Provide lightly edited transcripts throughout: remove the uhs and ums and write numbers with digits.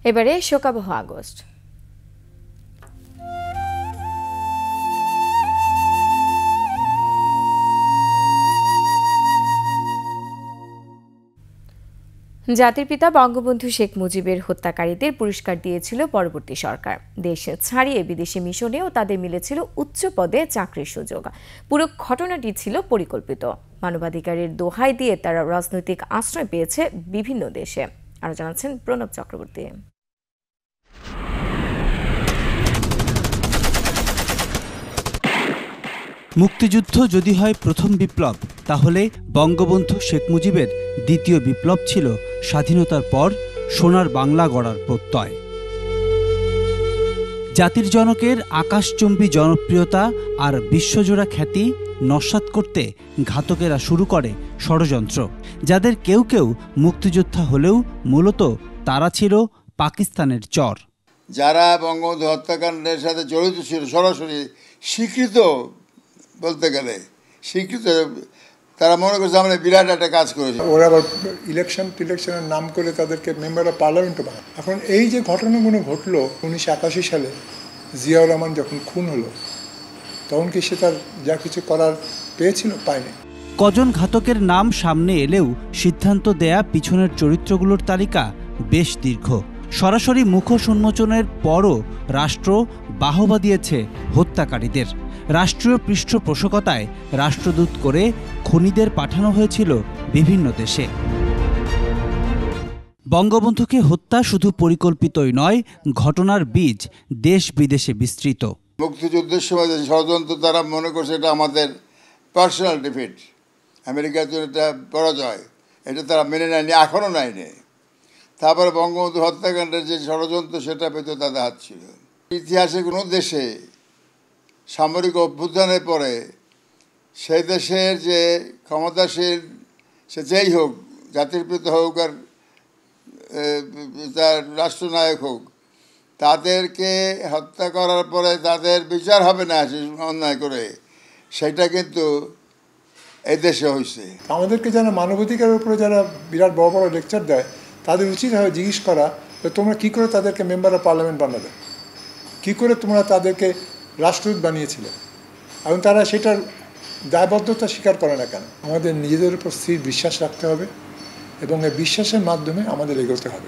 এবারে শোকাবহ আগস্ট। জাতির পিতা বঙ্গবন্ধু শেখ মুজিবের হত্যাকারীদের পুরস্কার দিয়েছিল পরবর্তী সরকার। দেশ ছাড়িয়ে বিদেশি মিশনেও তাদের মিলেছিল উচ্চ পদে চাকরির সুযোগ। পুরো ঘটনাটি ছিল পরিকল্পিত। মানবাধিকারের দোহাই দিয়ে তারা রাজনৈতিক আশ্রয় পেয়েছে বিভিন্ন দেশে। আরো জানাচ্ছেন প্রণব চক্রবর্তী। মুক্তিযুদ্ধ যদি হয় প্রথম বিপ্লব, তাহলে বঙ্গবন্ধু শেখ মুজিবের দ্বিতীয় বিপ্লব ছিল স্বাধীনতার পর সোনার বাংলা গড়ার প্রত্যয়। জাতির জনকের আকাশচুম্বী জনপ্রিয়তা আর বিশ্বজোড়া খ্যাতি নস্যাৎ করতে ঘাতকেরা শুরু করে ষড়যন্ত্র, যাদের কেউ কেউ মুক্তিযোদ্ধা হলেও মূলত তারা ছিল পাকিস্তানের চর। যারা বঙ্গবন্ধু হত্যাকাণ্ডের সাথে জড়িত ছিল, সরাসরি স্বীকৃত বলতে গেলে স্বীকৃত, তারা মনে করছে আমরা বিরাট একটা কাজ করেছে। ওরা আবার ইলেকশনের নাম করে তাদেরকে মেম্বার অফ পার্লামেন্টও বানায়। এখন এই যে ঘটনাগুলো ঘটলো 1981 সালে জিয়াউর রহমান যখন খুন হলো, তখন কি সে তার যা কিছু করার পেয়েছিল? পায়নি। কজন ঘাতকের নাম সামনে এলেও সিদ্ধান্ত দেয়া পিছনের চরিত্রগুলোর তালিকা বেশ দীর্ঘ। সরাসরি মুখোশ উন্মোচনের পরও রাষ্ট্র বাহবা দিয়েছে হত্যাকারীদের। রাষ্ট্রীয় পৃষ্ঠপোষকতায় রাষ্ট্রদূত করে খুনিদের পাঠানো হয়েছিল বিভিন্ন দেশে। বঙ্গবন্ধুকে হত্যা শুধু পরিকল্পিতই নয়, ঘটনার বীজ দেশ বিদেশে বিস্তৃত। মুক্তিযুদ্ধের সময় যে ষড়যন্ত্র, তারা মনে করছে এটা আমাদের পার্সোনাল ডিফিট, আমেরিকার জন্য এটা পরাজয়, এটা তারা মেনে নেয়নি, এখনও নেয়নি। তারপরে বঙ্গবন্ধু হত্যাকাণ্ডের যে ষড়যন্ত্র, সেটা পেতে তাদের হাত ছিল। ইতিহাসে কোনো দেশে সামরিক অভ্যুত্থানের পরে সেই দেশের যে ক্ষমতাশীল, সে যেই হোক, জাতির পিতা হোক আর তার রাষ্ট্রনায়ক হোক, তাদেরকে হত্যা করার পরে তাদের বিচার হবে না অন্যায় করে, সেটা কিন্তু এই দেশে হয়েছে। আমাদেরকে যারা মানবাধিকারের উপরে যারা বিরাট বড় বড় লেকচার দেয়, তাদের উচিত হয় জিজ্ঞেস করা, তোমরা কী করে তাদেরকে মেম্বার অফ পার্লামেন্ট বানাবে, কী করে তোমরা তাদেরকে রাষ্ট্রদূত বানিয়েছিলে, এবং তারা সেটার দায়বদ্ধতা স্বীকার করে না কেন? আমাদের নিজেদের উপর স্থির বিশ্বাস রাখতে হবে এবং এই বিশ্বাসের মাধ্যমে আমাদের এগোতে হবে।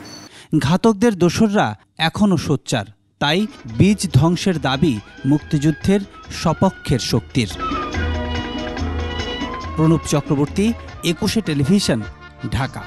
ঘাতকদের দোসররা এখনও সোচ্চার, তাই বীজ ধ্বংসের দাবি মুক্তিযুদ্ধের সপক্ষের শক্তির। প্রণব চক্রবর্তী, 21 টেলিভিশন, ঢাকা।